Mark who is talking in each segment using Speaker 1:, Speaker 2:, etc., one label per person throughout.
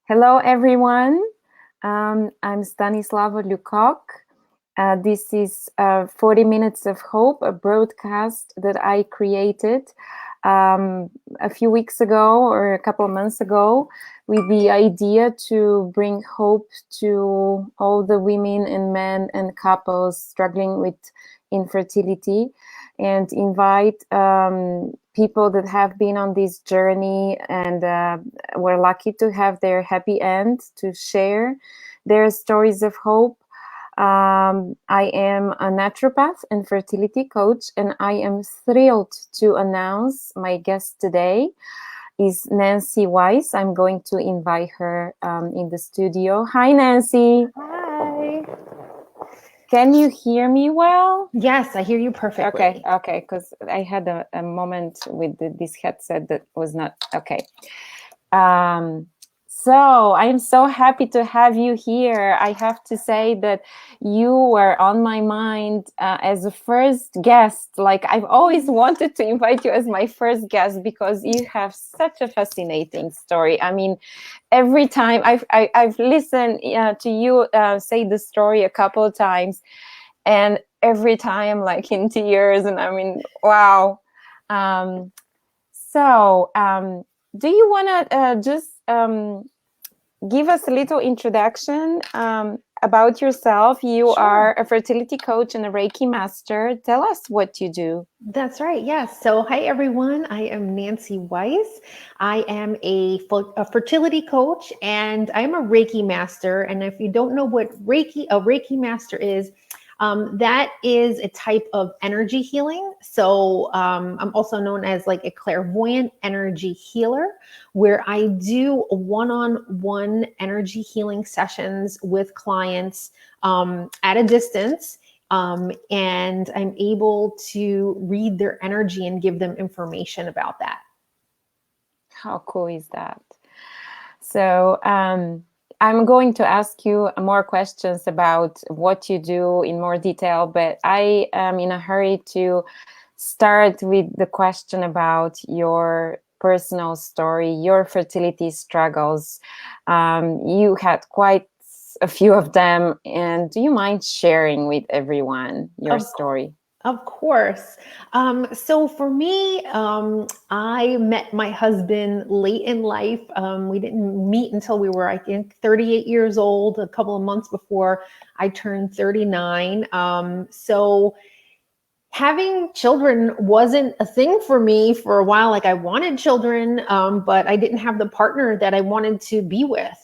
Speaker 1: Hello, everyone. I'm Stanislava Lukok. This is 40 Minutes of Hope, a broadcast that I created a few weeks ago or a couple of months ago with the idea to bring hope to all the women and men and couples struggling with infertility and invite people that have been on this journey and were lucky to have their happy end to share their stories of hope. I am a naturopath and fertility coach, and I am thrilled to announce my guest today is Nancy Weiss. I'm going to invite her in the studio. Hi, Nancy.
Speaker 2: Hi.
Speaker 1: Can you hear me well?
Speaker 2: Yes, I hear you perfectly.
Speaker 1: Okay, because I had a moment with this headset that was not okay. So I'm so happy to have you here. I have to say that you were on my mind as a first guest. Like, I've always wanted to invite you as my first guest because you have such a fascinating story. I mean, every time I've listened to you say the story a couple of times, and every time like in tears, and I mean, wow. Do you want to just give us a little introduction about yourself? You
Speaker 2: Sure.
Speaker 1: are a fertility coach and a Reiki master. Tell us what you do.
Speaker 2: That's right. Yes. So, hi, everyone. I am Nancy Weiss. I am a fertility coach and I'm a Reiki master. And if you don't know what a Reiki master is, that is a type of energy healing. So I'm also known as like a clairvoyant energy healer, where I do one-on-one energy healing sessions with clients at a distance. And I'm able to read their energy and give them information about that.
Speaker 1: How cool is that? So, I'm going to ask you more questions about what you do in more detail, but I am in a hurry to start with the question about your personal story, your fertility struggles. You had quite a few of them, and do you mind sharing with everyone your story?
Speaker 2: Of course. So for me, I met my husband late in life. We didn't meet until we were, I think, 38 years old, a couple of months before I turned 39. So having children wasn't a thing for me for a while. Like I wanted children, but I didn't have the partner that I wanted to be with,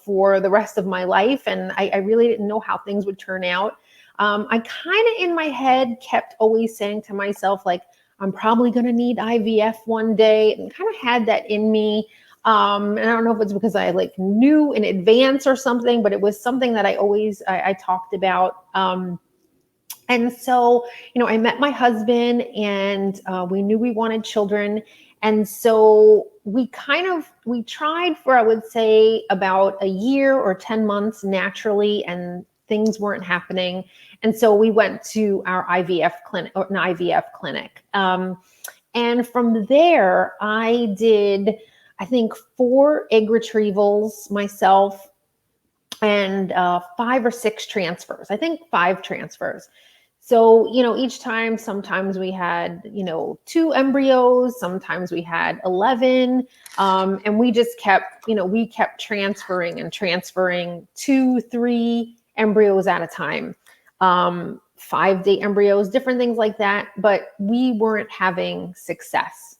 Speaker 2: for the rest of my life. And I really didn't know how things would turn out. I kind of in my head kept always saying to myself, like, I'm probably going to need IVF one day, and kind of had that in me. And I don't know if it's because I like knew in advance or something, but it was something that I talked about. And so, I met my husband and we knew we wanted children. And so we tried for, I would say, about a year or 10 months naturally, and things weren't happening. And so we went to our IVF clinic. And from there, I did, I think, 4 egg retrievals myself and 5 or 6 transfers. I think 5 transfers. So, each time, sometimes we had, 2 embryos, sometimes we had 11. And we just kept, we kept transferring 2, 3 embryos at a time, 5-day embryos, different things like that. But we weren't having success.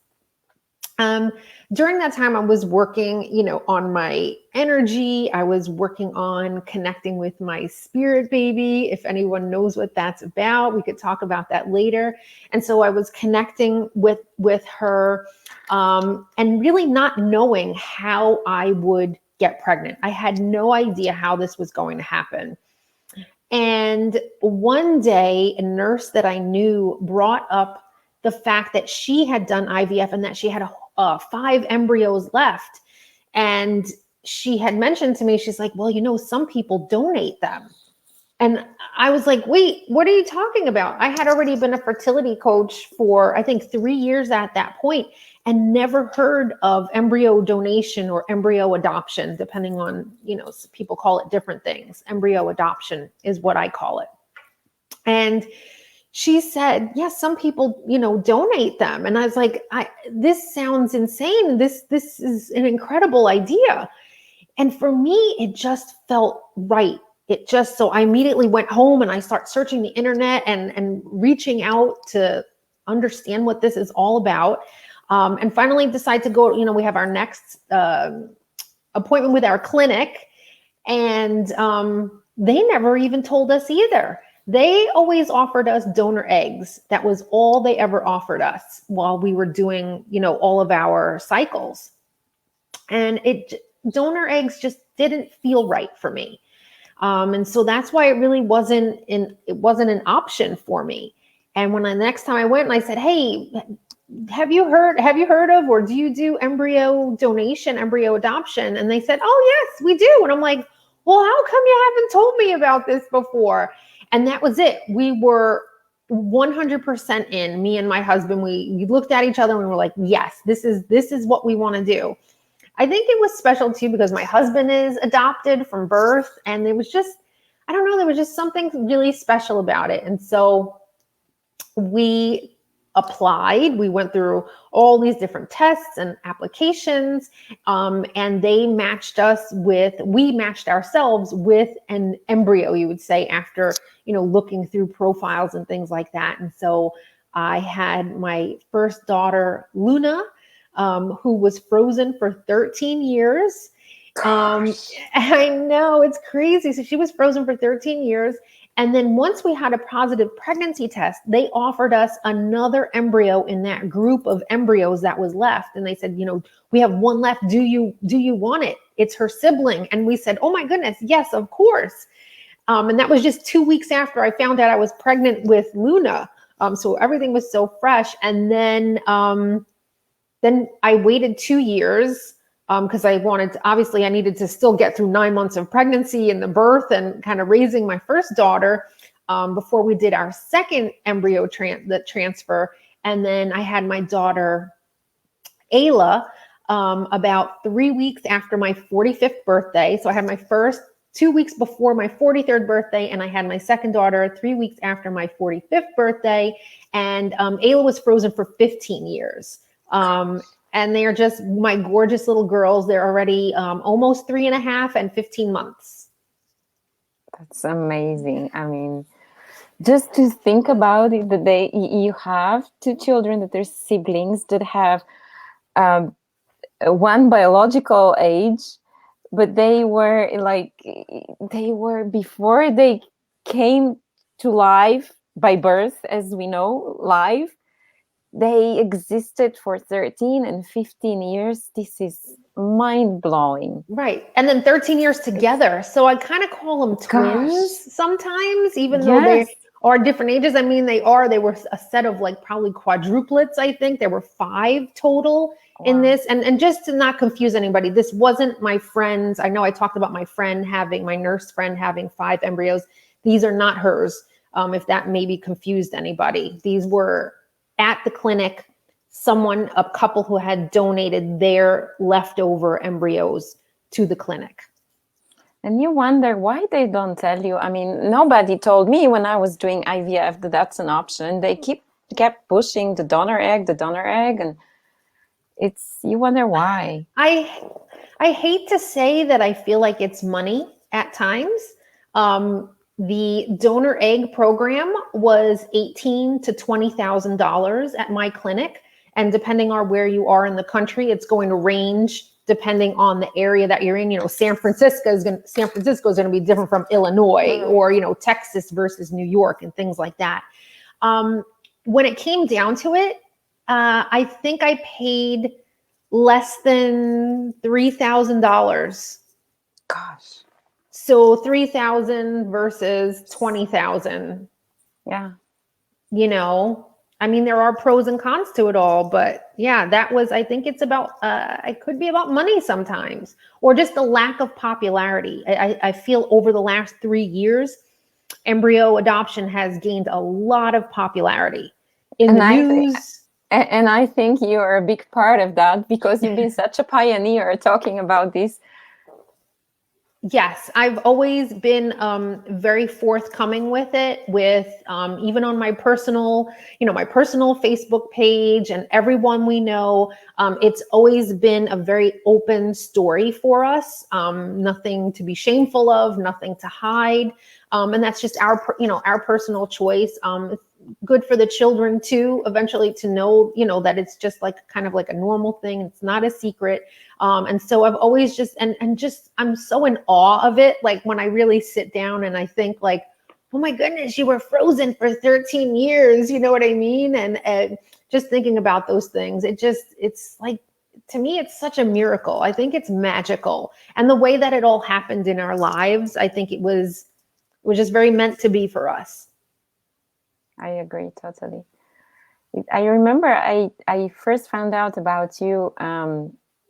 Speaker 2: During that time, I was working, on my energy. I was working on connecting with my spirit baby. If anyone knows what that's about, we could talk about that later. And so I was connecting with her, and really not knowing how I would get pregnant. I had no idea how this was going to happen. And one day, a nurse that I knew brought up the fact that she had done IVF and that she had 5 embryos left. And she had mentioned to me, she's like, well, some people donate them. And I was like, wait, what are you talking about? I had already been a fertility coach for, I think, 3 years at that point, and never heard of embryo donation or embryo adoption, depending on, people call it different things. Embryo adoption is what I call it. And she said, yes, some people, donate them. And I was like, this sounds insane. This is an incredible idea. And for me, it just felt right. So I immediately went home and I started searching the internet and reaching out to understand what this is all about. And finally decided to go, we have our next appointment with our clinic, and they never even told us either. They always offered us donor eggs. That was all they ever offered us while we were doing, all of our cycles. And donor eggs just didn't feel right for me. And so that's why it really wasn't an option for me. And when next time I went and I said, hey, have you heard of, or do you do embryo donation, embryo adoption? And they said, oh yes, we do. And I'm like, well, how come you haven't told me about this before? And that was it. We were 100% in, me and my husband. We looked at each other and we were like, yes, this is what we want to do. I think it was special too because my husband is adopted from birth, and there was just, I don't know, there was just something really special about it. And so we applied, we went through all these different tests and applications, and we matched ourselves with an embryo, you would say, after, looking through profiles and things like that. And so I had my first daughter, Luna, who was frozen for 13 years. I know, it's crazy. So she was frozen for 13 years. And then once we had a positive pregnancy test, they offered us another embryo in that group of embryos that was left. And they said, we have one left. Do you want it? It's her sibling. And we said, oh my goodness, yes, of course. And that was just 2 weeks after I found out I was pregnant with Luna. So everything was so fresh. And then I waited 2 years because I needed to still get through 9 months of pregnancy and the birth and kind of raising my first daughter before we did our second embryo transfer. And then I had my daughter, Ayla, about 3 weeks after my 45th birthday. So I had my first 2 weeks before my 43rd birthday, and I had my second daughter 3 weeks after my 45th birthday. And Ayla was frozen for 15 years. And they are just my gorgeous little girls. They're already almost 3.5 and 15 months.
Speaker 1: That's amazing. I mean, just to think about it, that you have two children that are siblings that have one biological age, but they were before they came to life by birth, as we know, live. They existed for 13 and 15 years. This is mind-blowing.
Speaker 2: Right. And then 13 years together. So I kind of call them twins sometimes, even though they are different ages. I mean, they were a set of probably quadruplets, I think. There were 5 total in this. And just to not confuse anybody, this wasn't my friends. I know I talked about my nurse friend having 5 embryos. These are not hers, if that maybe confused anybody. These were at the clinic, a couple who had donated their leftover embryos to the clinic.
Speaker 1: And you wonder why they don't tell you. I mean, nobody told me when I was doing IVF that that's an option. They kept pushing the donor egg, and you wonder why.
Speaker 2: I hate to say that I feel like it's money at times. The donor egg program was $18,000 to $20,000 at my clinic. And depending on where you are in the country, it's going to range depending on the area that you're in. San Francisco is going to be different from Illinois, or, Texas versus New York and things like that. When it came down to it, I think I paid less than $3,000.
Speaker 1: Gosh.
Speaker 2: So 3,000 versus 20,000.
Speaker 1: Yeah.
Speaker 2: I mean, there are pros and cons to it all, but yeah, I think it's about, it could be about money sometimes, or just the lack of popularity. I feel over the last 3 years, embryo adoption has gained a lot of popularity in
Speaker 1: And
Speaker 2: the news.
Speaker 1: And I think you're a big part of that, because you've been such a pioneer talking about this.
Speaker 2: Yes, I've always been very forthcoming with it, with even on my personal, my personal Facebook page and everyone we know. It's always been a very open story for us. Nothing to be shameful of, nothing to hide, and that's just our personal choice. Good for the children too, eventually to know, that it's just like kind of like a normal thing. It's not a secret. And so I've always just, I'm so in awe of it. Like when I really sit down and I think like, oh my goodness, you were frozen for 13 years. You know what I mean? And just thinking about those things, it's like, to me, it's such a miracle. I think it's magical. And the way that it all happened in our lives, I think it was just very meant to be for us.
Speaker 1: I agree totally. I remember I first found out about you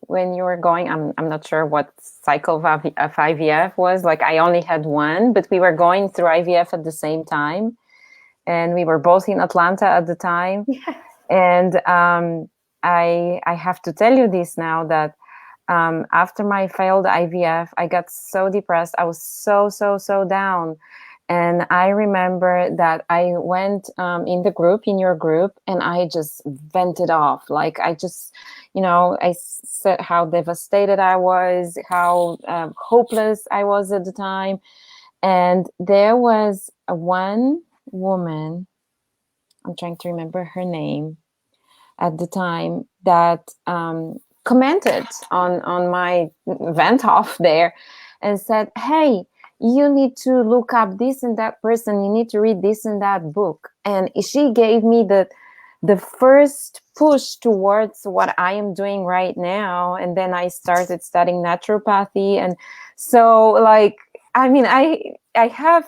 Speaker 1: when you were going. I'm not sure what cycle of IVF was. Like I only had one, but we were going through IVF at the same time, and we were both in Atlanta at the time.
Speaker 2: Yes.
Speaker 1: And I have to tell you this now, that after my failed IVF, I got so depressed. I was so down. And I remember that I went in your group, and I just vented off. Like I just, I said how devastated I was, how hopeless I was at the time. And there was one woman, I'm trying to remember her name at the time, that commented on my vent off there and said, hey, you need to look up this and that person. You need to read this and that book. And she gave me the first push towards what I am doing right now. And then I started studying naturopathy. And so, like, I mean, you have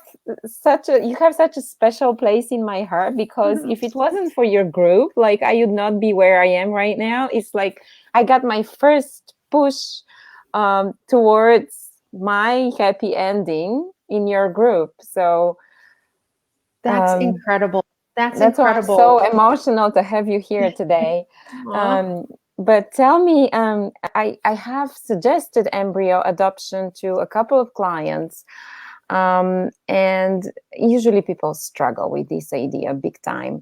Speaker 1: such a special place in my heart, because if it wasn't for your group, like I would not be where I am right now. It's like I got my first push towards my happy ending in your group. So
Speaker 2: that's incredible. That's
Speaker 1: Why
Speaker 2: incredible.
Speaker 1: I'm so emotional to have you here today. But tell me, I have suggested embryo adoption to a couple of clients, and usually people struggle with this idea big time.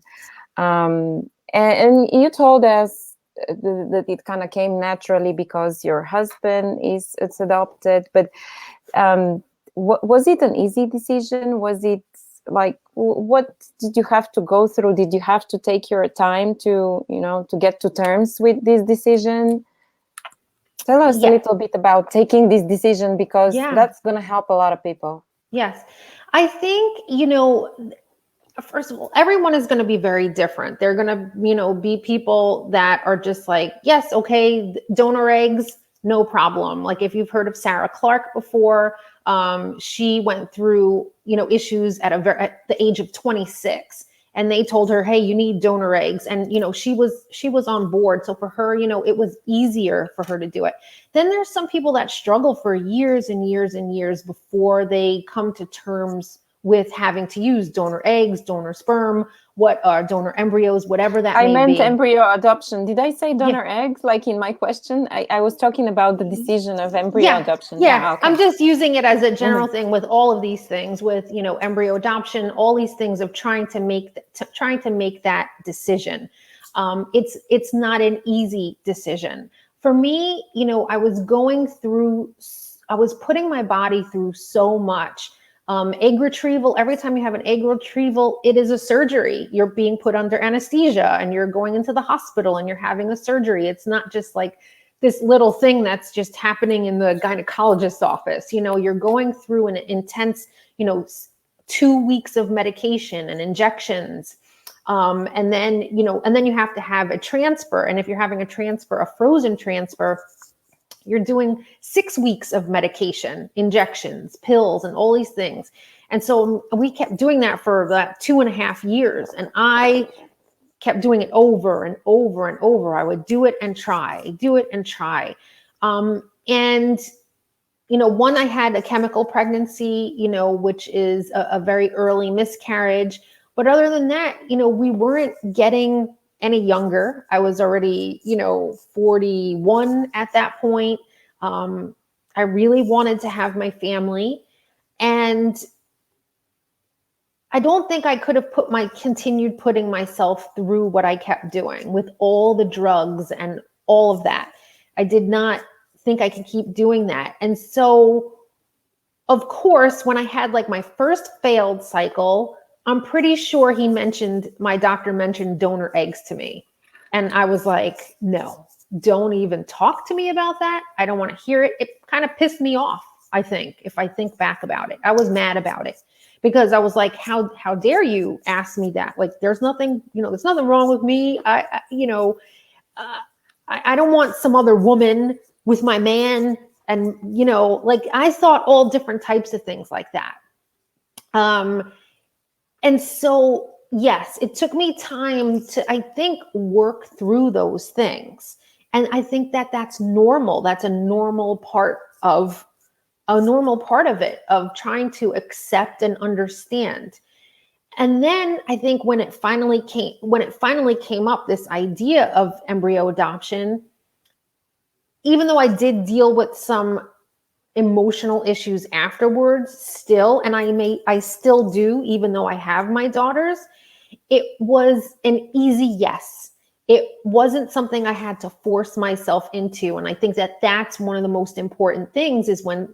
Speaker 1: And you told us that it kind of came naturally because your husband is adopted, but was it an easy decision? Was it like, what did you have to go through? Did you have to take your time to get to terms with this decision? Tell us a little bit about taking this decision, because that's going to help a lot of people.
Speaker 2: Yes. I think, first of all, everyone is going to be very different. They're going to, be people that are just like, yes, okay, donor eggs, no problem. Like if you've heard of Sarah Clark before, she went through, issues at the age of 26, and they told her, hey, you need donor eggs. And, she was on board. So for her, it was easier for her to do it. Then there's some people that struggle for years and years and years before they come to terms with having to use donor eggs, donor sperm, donor embryos, whatever that may be.
Speaker 1: I meant embryo adoption. Did I say donor eggs? Like in my question, I was talking about the decision of embryo adoption.
Speaker 2: Yeah. Okay. I'm just using it as a general thing with all of these things, with, embryo adoption, all these things of trying to make that decision. It's not an easy decision. For me, I was putting my body through so much. Egg retrieval, every time you have an egg retrieval, it is a surgery. You're being put under anesthesia and you're going into the hospital and you're having a surgery. It's not just like this little thing that's just happening in the gynecologist's office. You're going through an intense, 2 weeks of medication and injections. And then you have to have a transfer. And if you're having a frozen transfer, you're doing 6 weeks of medication, injections, pills, and all these things. And so we kept doing that for about 2.5 years. And I kept doing it over and over and over. I would do it and try, do it and try. And, one, I had a chemical pregnancy, which is a very early miscarriage. But other than that, we weren't getting any younger. I was already, 41 at that point. I really wanted to have my family. And I don't think I could have continued putting myself through what I kept doing with all the drugs and all of that. I did not think I could keep doing that. And so, of course, when I had like my first failed cycle, I'm pretty sure my doctor mentioned donor eggs to me. And I was like, no, don't even talk to me about that. I don't want to hear it. It kind of pissed me off, I think, if I think back about it. I was mad about it because I was like, how dare you ask me that? Like, there's nothing wrong with me. I don't want some other woman with my man. And, like I thought all different types of things like that. And so, yes, it took me time to, I think, work through those things. And I think that that's normal. That's a normal part of it, of trying to accept and understand. And then I think when it finally came up, this idea of embryo adoption, even though I did deal with some emotional issues afterwards still, and I still do, even though I have my daughters, it was an easy yes. It wasn't something I had to force myself into. And I think that that's one of the most important things is when,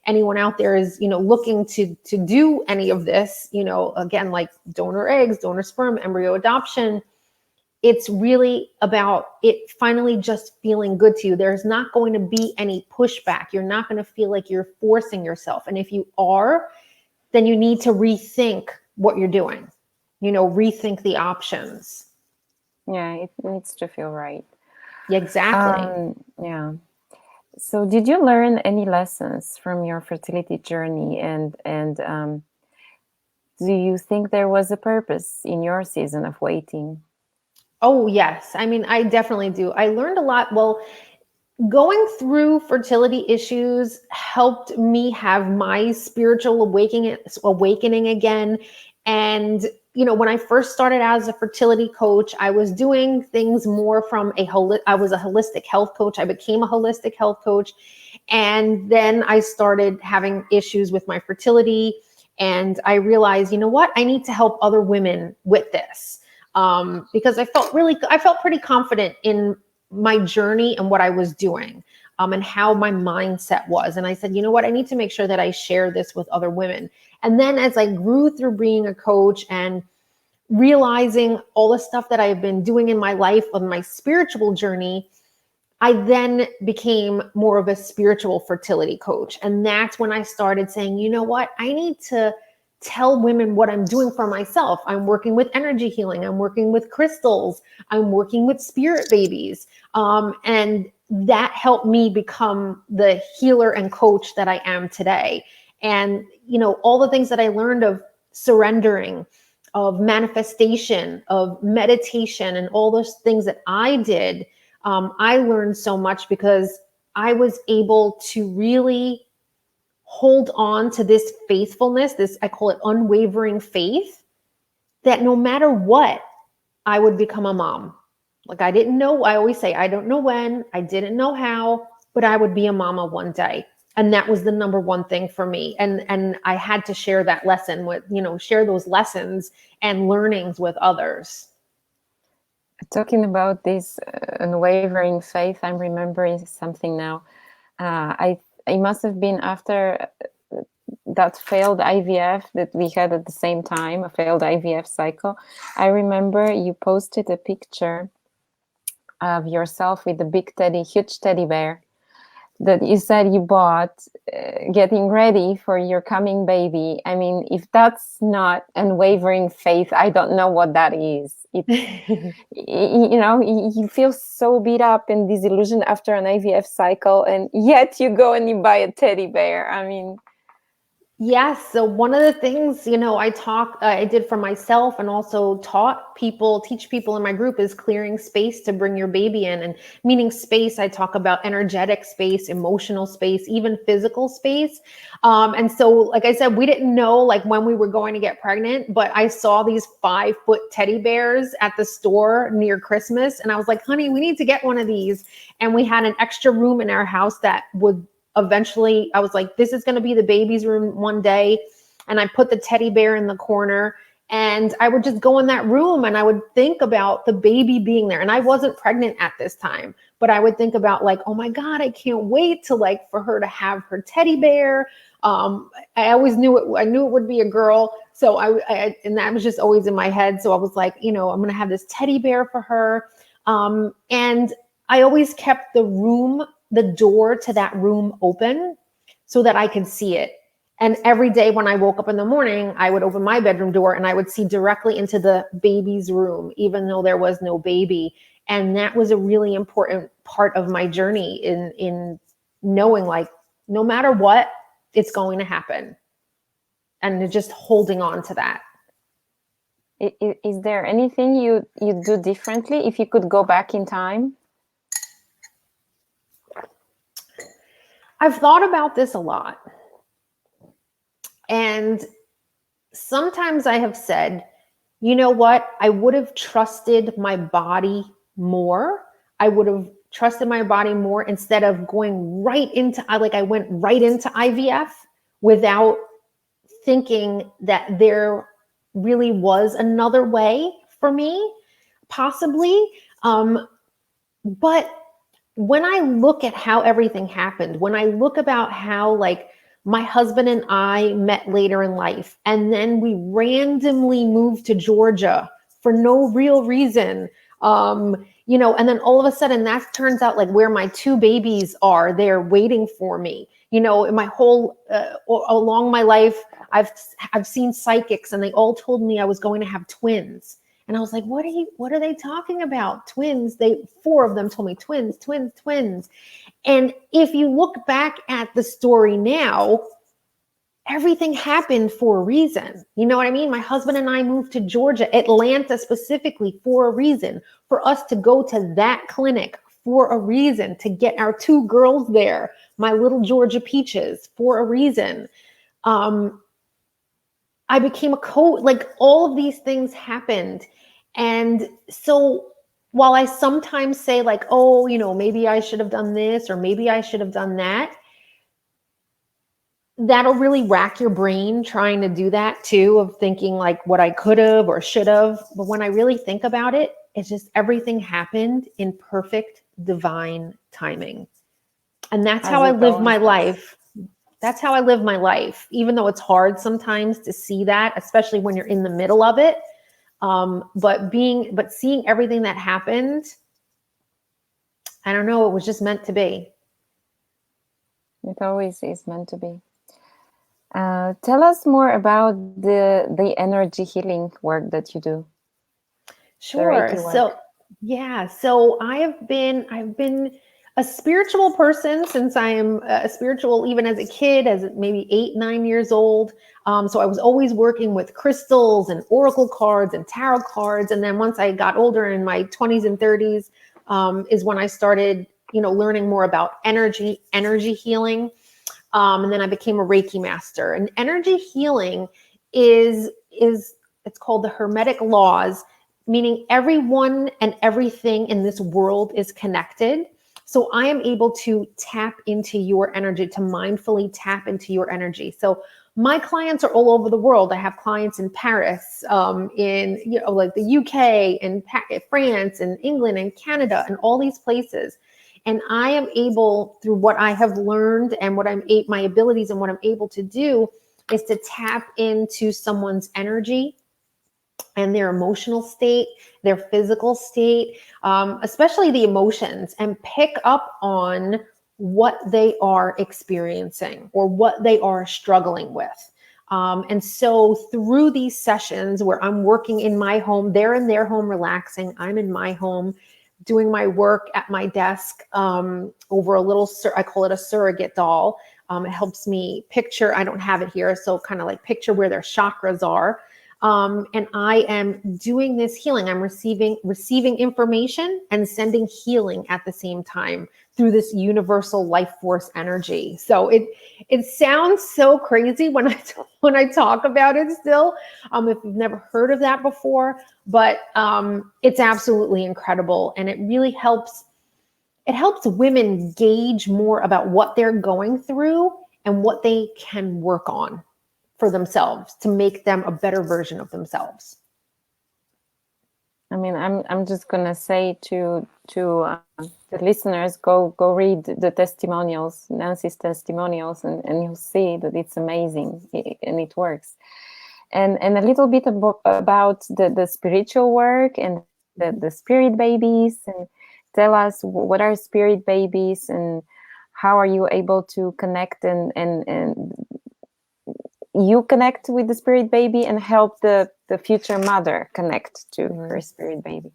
Speaker 2: anyone out there is, looking to do any of this, again, like donor eggs, donor sperm, embryo adoption, it's really about it finally just feeling good to you. There's not going to be any pushback. You're not going to feel like you're forcing yourself. And if you are, then you need to rethink what you're doing, rethink the options.
Speaker 1: Yeah, it needs to feel right.
Speaker 2: Exactly.
Speaker 1: Yeah. So did you learn any lessons from your fertility journey? And do you think there was a purpose in your season of waiting?
Speaker 2: Oh, yes. I mean, I definitely do. I learned a lot. Well, going through fertility issues helped me have my spiritual awakening again. And, when I first started out as a fertility coach, I was doing things more from I was a holistic health coach. I became a holistic health coach. And then I started having issues with my fertility. And I realized, I need to help other women with this. Because I felt pretty confident in my journey and what I was doing, and how my mindset was. And I said, I need to make sure that I share this with other women. And then as I grew through being a coach and realizing all the stuff that I've been doing in my life on my spiritual journey, I then became more of a spiritual fertility coach. And that's when I started saying, I need to tell women what I'm doing for myself. I'm working with energy healing. I'm working with crystals. I'm working with spirit babies. And that helped me become the healer and coach that I am today. And, all the things that I learned of surrendering, of manifestation, of meditation, and all those things that I did, I learned so much because I was able to really hold on to this faithfulness, I call it unwavering faith, that no matter what, I would become a mom. Like I always say, I don't know when, I didn't know how, but I would be a mama one day. And that was the number one thing for me. And I had to share that lesson share those lessons and learnings with others.
Speaker 1: Talking about this unwavering faith, I'm remembering something now. It must have been after that failed IVF that we had at the same time, a failed IVF cycle. I remember you posted a picture of yourself with a huge teddy bear that you said you bought, getting ready for your coming baby. I mean, if that's not unwavering faith, I don't know what that is. You feel so beat up and disillusioned after an IVF cycle, and yet you go and you buy a teddy bear. I mean,
Speaker 2: Yes. So one of the things, I did for myself and also teach people in my group is clearing space to bring your baby in. And meaning space, I talk about energetic space, emotional space, even physical space. And so, like I said, we didn't know like when we were going to get pregnant, but I saw these 5-foot teddy bears at the store near Christmas. And I was like, honey, we need to get one of these. And we had an extra room in our house that would eventually, I was like, this is going to be the baby's room one day. And I put the teddy bear in the corner and I would just go in that room and I would think about the baby being there. And I wasn't pregnant at this time, but I would think about like, oh my God, I can't wait to like for her to have her teddy bear. I always knew it. I knew it would be a girl. So and that was just always in my head. So I was like, I'm going to have this teddy bear for her. And I always kept the door to that room open so that I could see it. And every day when I woke up in the morning, I would open my bedroom door and I would see directly into the baby's room, even though there was no baby. And that was a really important part of my journey in knowing like, no matter what, it's going to happen. And just holding on to that.
Speaker 1: Is there anything you do differently if you could go back in time?
Speaker 2: I've thought about this a lot. And sometimes I have said, you know what? I would have trusted my body more. I would have trusted my body more instead of going right into, I went right into IVF without thinking that there really was another way for me, possibly. But when I look at how everything happened, when I look about how like my husband and I met later in life, and then we randomly moved to Georgia for no real reason, and then all of a sudden that turns out like where my 2 babies are, they're waiting for me. In my whole, along my life, I've seen psychics and they all told me I was going to have twins. And I was like, what are they talking about? Twins. 4 of them told me twins. And if you look back at the story now, everything happened for a reason. You know what I mean? My husband and I moved to Georgia, Atlanta specifically, for a reason, for us to go to that clinic for a reason, to get our 2 girls there, my little Georgia peaches, for a reason. I became a coach, like all of these things happened. And so while I sometimes say like, oh, maybe I should have done this or maybe I should have done that, that'll really rack your brain trying to do that too, of thinking like what I could have or should have. But when I really think about it, it's just everything happened in perfect divine timing. And that's how I live my life. That's how I live my life, even though it's hard sometimes to see that, especially when you're in the middle of it. But seeing everything that happened, I don't know, it was just meant to be.
Speaker 1: It always is meant to be. Tell us more about the energy healing work that you do.
Speaker 2: Sure. So I've been a spiritual person since I am a spiritual, even as a kid, as maybe 8, 9 years old. So I was always working with crystals and oracle cards and tarot cards. And then once I got older in my 20s and 30s, is when I started, learning more about energy healing. And then I became a Reiki master. And energy healing it's called the Hermetic laws, meaning everyone and everything in this world is connected. So I am able to tap into your energy, to mindfully tap into your energy. So my clients are all over the world. I have clients in Paris, in like the UK and France and England and Canada and all these places. And I am able, through what I have learned and my abilities and what I'm able to do, is to tap into someone's energy and their emotional state, their physical state, especially the emotions, and pick up on what they are experiencing or what they are struggling with. And so through these sessions where I'm working in my home, they're in their home relaxing, I'm in my home doing my work at my desk over a little, I call it a surrogate doll. It helps me picture, I don't have it here, so kind of like picture where their chakras are. And I am doing this healing. I'm receiving information and sending healing at the same time through this universal life force energy. So it sounds so crazy when I talk about it still, if you've never heard of that before, but it's absolutely incredible. And it really helps women gauge more about what they're going through and what they can work on for themselves to make them a better version of themselves.
Speaker 1: I mean, I'm just gonna say to the listeners, go read the testimonials, Nancy's testimonials, and you'll see that it's amazing and it works. And a little bit about the spiritual work and the spirit babies, and tell us what are spirit babies and how are you able to connect and you connect with the spirit baby and help the future mother connect to her spirit baby.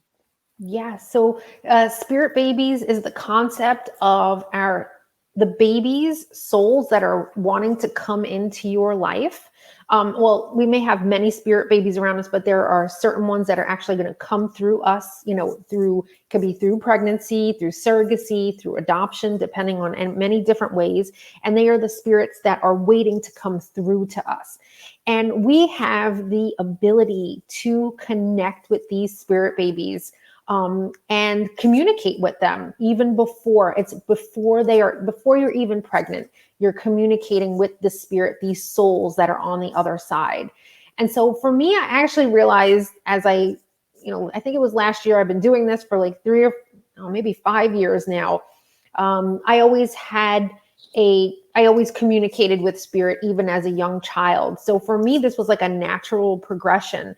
Speaker 2: Yeah, so spirit babies is the concept of the baby's souls that are wanting to come into your life. Well, we may have many spirit babies around us, but there are certain ones that are actually going to come through us, could be through pregnancy, through surrogacy, through adoption, depending on many different ways. And they are the spirits that are waiting to come through to us. And we have the ability to connect with these spirit babies and communicate with them even before you're even pregnant. You're communicating with the spirit, these souls that are on the other side. And so for me, I actually realized as I think it was last year, I've been doing this for like 3 or maybe 5 years now. I always communicated with spirit even as a young child. So for me, this was like a natural progression.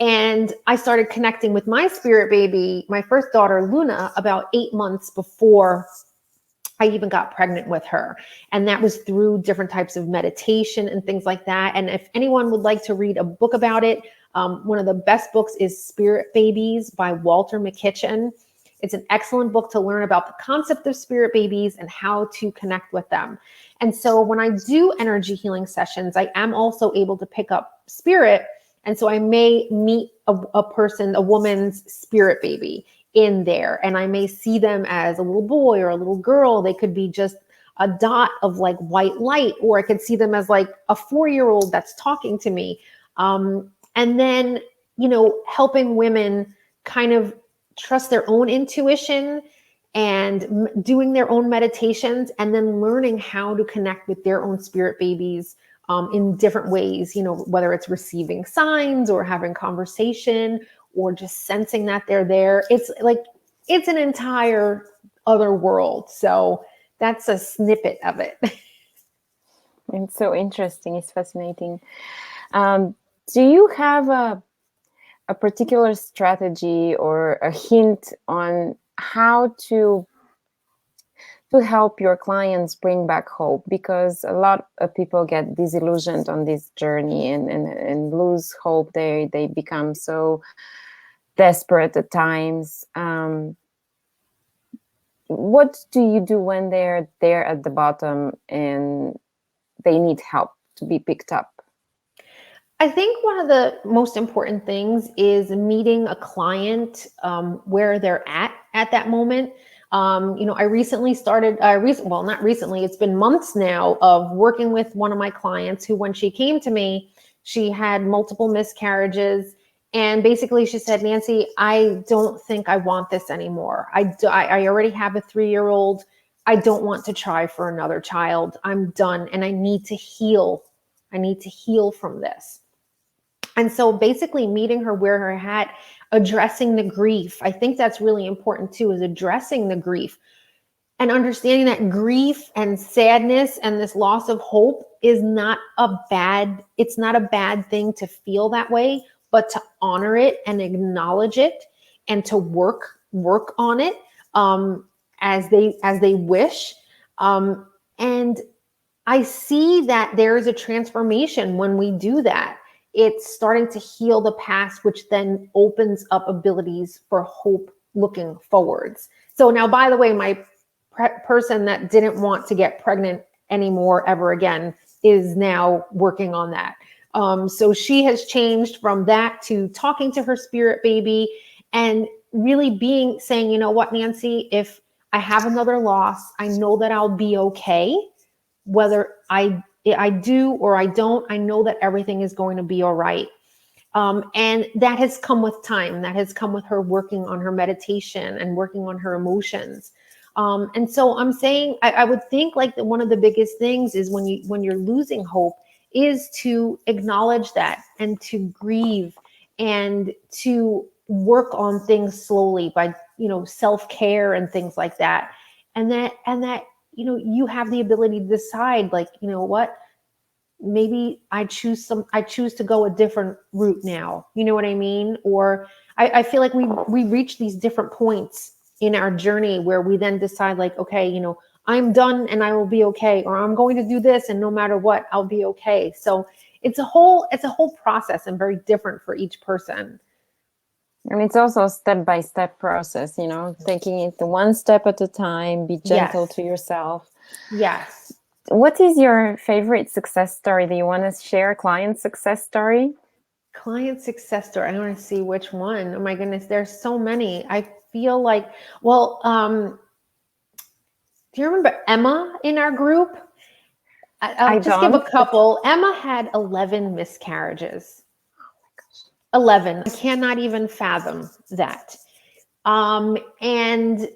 Speaker 2: And I started connecting with my spirit baby, my first daughter, Luna, about 8 months before I even got pregnant with her. And that was through different types of meditation and things like that. And if anyone would like to read a book about it, one of the best books is Spirit Babies by Walter McKitchen. It's an excellent book to learn about the concept of spirit babies and how to connect with them. And so when I do energy healing sessions, I am also able to pick up spirit. And so I may meet a woman's spirit baby in there, and I may see them as a little boy or a little girl. They could be just a dot of like white light, or I could see them as like a 4-year-old that's talking to me. And then, helping women kind of trust their own intuition and doing their own meditations, and then learning how to connect with their own spirit babies in different ways, whether it's receiving signs or having conversation or just sensing that they're there. It's an entire other world. So that's a snippet of it.
Speaker 1: It's so interesting. It's fascinating. Do you have a particular strategy or a hint on how to help your clients bring back hope? Because a lot of people get disillusioned on this journey and lose hope. They become so desperate at times. What do you do when they're there at the bottom and they need help to be picked up?
Speaker 2: I think one of the most important things is meeting a client where they're at that moment. I recently started, not recently, it's been months now of working with one of my clients who, when she came to me, she had multiple miscarriages. And basically she said, Nancy, I don't think I want this anymore. I already have a 3-year-old. I don't want to try for another child. I'm done. And I need to heal. I need to heal from this. And so basically meeting her where her at, addressing the grief. I think that's really important too, is addressing the grief and understanding that grief and sadness and this loss of hope is not it's not a bad thing to feel that way, but to honor it and acknowledge it and to work on it as they wish. And I see that there is a transformation when we do that. It's starting to heal the past, which then opens up abilities for hope looking forwards. So now, by the way, my person that didn't want to get pregnant anymore ever again, is now working on that. So she has changed from that to talking to her spirit baby and really saying, you know what, Nancy, if I have another loss, I know that I'll be okay. Whether I do or I don't, I know that everything is going to be all right. And that has come with time. That has come with her working on her meditation and working on her emotions. And so I'm saying, I would think like that one of the biggest things is when you're losing hope is to acknowledge that and to grieve and to work on things slowly by, self-care and things like that. And that, you have the ability to decide, like, you know what, maybe I choose to go a different route now. You know what I mean? Or I feel like we reach these different points in our journey where we then decide like, okay, I'm done and I will be okay, or I'm going to do this and no matter what, I'll be okay. So it's a whole process and very different for each person.
Speaker 1: And it's also a step-by-step process, taking it one step at a time, be gentle to yourself.
Speaker 2: Yes.
Speaker 1: What is your favorite success story? Do you want to share a client success story?
Speaker 2: Client success story. I want to see which one. Oh my goodness, there's so many. I feel like, do you remember Emma in our group? I'll just give a couple. Emma had 11 miscarriages. 11. I cannot even fathom that. And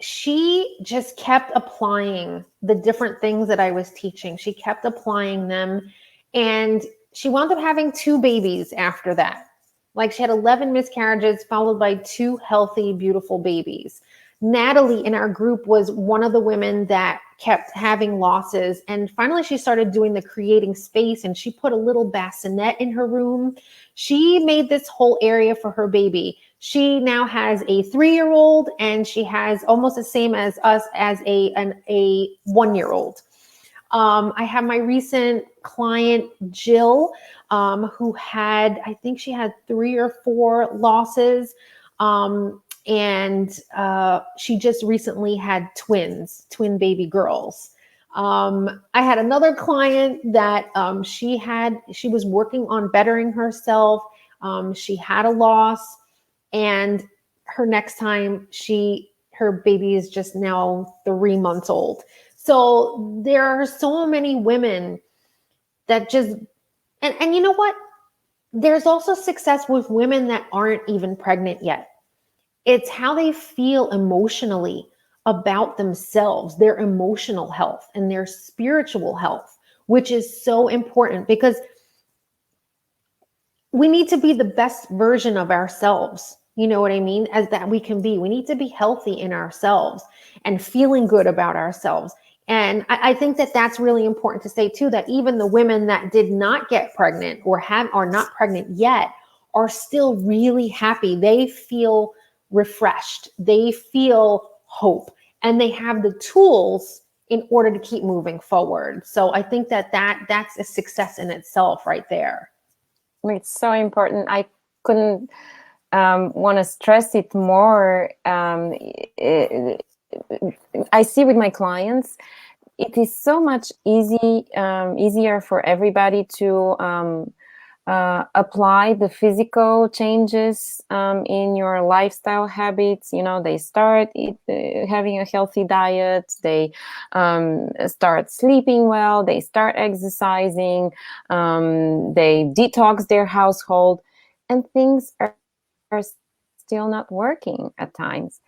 Speaker 2: she just kept applying the different things that I was teaching. She kept applying them, and she wound up having 2 babies after that. Like, she had 11 miscarriages followed by 2 healthy, beautiful babies. Natalie in our group was one of the women that kept having losses. And finally, she started doing the creating space, and she put a little bassinet in her room. She made this whole area for her baby. She now has a 3-year-old, and she has almost the same as us as a 1-year-old. I have my recent client, Jill, who I think she had 3 or 4 losses. And she just recently had twin baby girls. I had another client that she was working on bettering herself. She had a loss, and her next time her baby is just now 3 months old. So there are so many women that just, and you know what? There's also success with women that aren't even pregnant yet. It's how they feel emotionally about themselves, their emotional health and their spiritual health, which is so important, because we need to be the best version of ourselves. You know what I mean? As that we can be. We need to be healthy in ourselves and feeling good about ourselves. And I think that that's really important to say too, that even the women that did not get pregnant or are not pregnant yet are still really happy. They feel refreshed. They feel hope, and they have the tools in order to keep moving forward. So I think that's a success in itself right there.
Speaker 1: It's so important. I couldn't want to stress it more. I see with my clients, it is so much easier for everybody to apply the physical changes in your lifestyle habits. They start having a healthy diet, they start sleeping well, they start exercising, they detox their household, and things are still not working at times.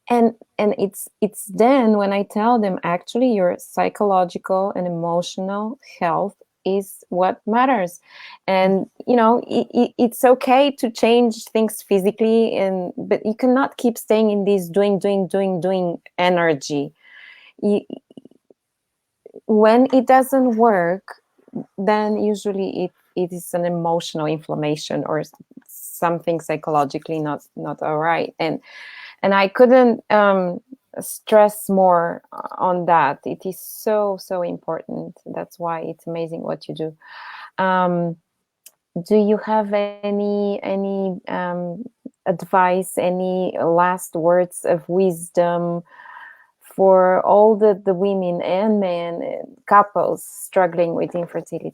Speaker 1: And it's then when I tell them, actually, your psychological and emotional health is what matters. And it's okay to change things physically, but you cannot keep staying in this doing energy. When it doesn't work, then usually it is an emotional inflammation or something psychologically not all right. And I couldn't stress more on that. It is so important. That's why it's amazing what you do. Do you have any advice, any last words of wisdom for all the women and men, couples struggling with infertility?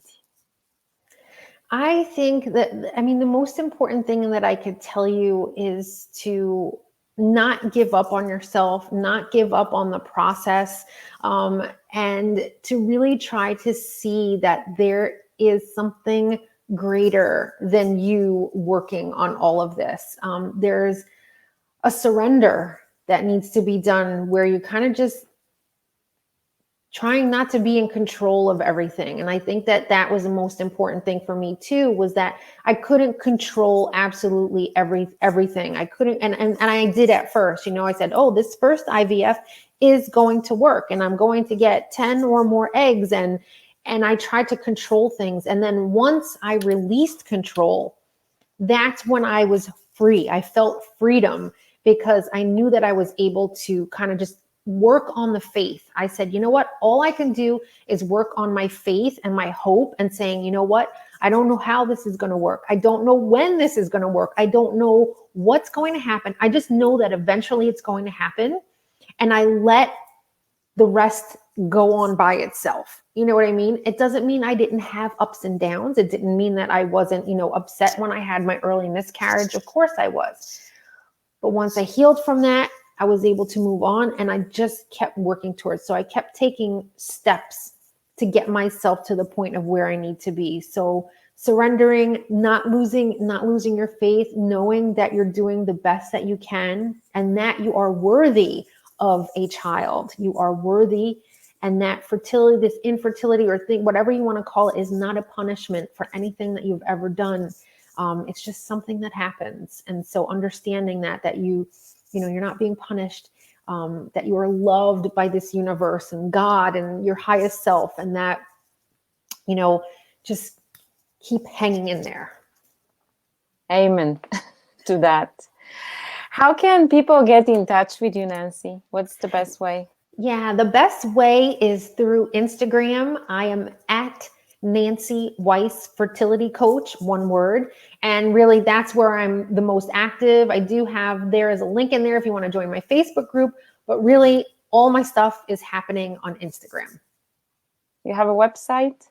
Speaker 2: I think that, I mean, the most important thing that I could tell you is to not give up on yourself, not give up on the process, and to really try to see that there is something greater than you working on all of this. There's a surrender that needs to be done where you kind of just trying not to be in control of everything. And I think that that was the most important thing for me too, was that I couldn't control absolutely everything. I couldn't, and I did at first, you know, I said, oh, this first IVF is going to work and I'm going to get 10 or more eggs. And I tried to control things. And then once I released control, that's when I was free. I felt freedom because I knew that I was able to kind of just work on the faith. I said, you know what? All I can do is work on my faith and my hope and saying, you know what? I don't know how this is going to work. I don't know when this is going to work. I don't know what's going to happen. I just know that eventually it's going to happen. And I let the rest go on by itself. You know what I mean? It doesn't mean I didn't have ups and downs. It didn't mean that I wasn't, you know, upset when I had my early miscarriage. Of course I was. But once I healed from that, I was able to move on and I just kept working towards. So I kept taking steps to get myself to the point of where I need to be. So surrendering, not losing your faith, knowing that you're doing the best that you can and that you are worthy of a child. You are worthy, and that fertility, this infertility or thing, whatever you want to call it, is not a punishment for anything that you've ever done. It's just something that happens. And so understanding that you know, you're not being punished, that you are loved by this universe and God and your highest self, and that, you know, just keep hanging in there.
Speaker 1: Amen to that. How can people get in touch with you, Nancy? What's the best way?
Speaker 2: Yeah, the best way is through Instagram. I am at Nancy Weiss Fertility Coach, one word. And really that's where I'm the most active. I do have, there is a link in there if you want to join my Facebook group, but really all my stuff is happening on Instagram.
Speaker 1: You have a website?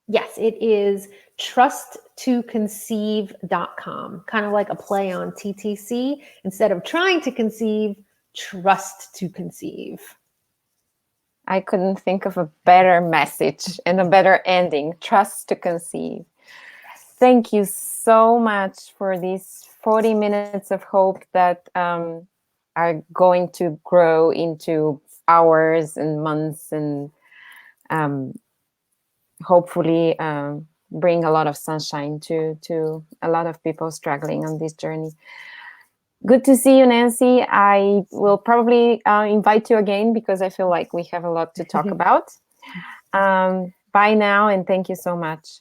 Speaker 2: Yes, it is trusttoconceive.com, kind of like a play on TTC. Instead of trying to conceive, trust to conceive.
Speaker 1: I couldn't think of a better message and a better ending. Trust to conceive. Yes. Thank you so much for these 40 minutes of hope that are going to grow into hours and months and hopefully bring a lot of sunshine to a lot of people struggling on this journey. Good to see you, Nancy. I will probably invite you again because I feel like we have a lot to talk about. Bye now, and thank you so much.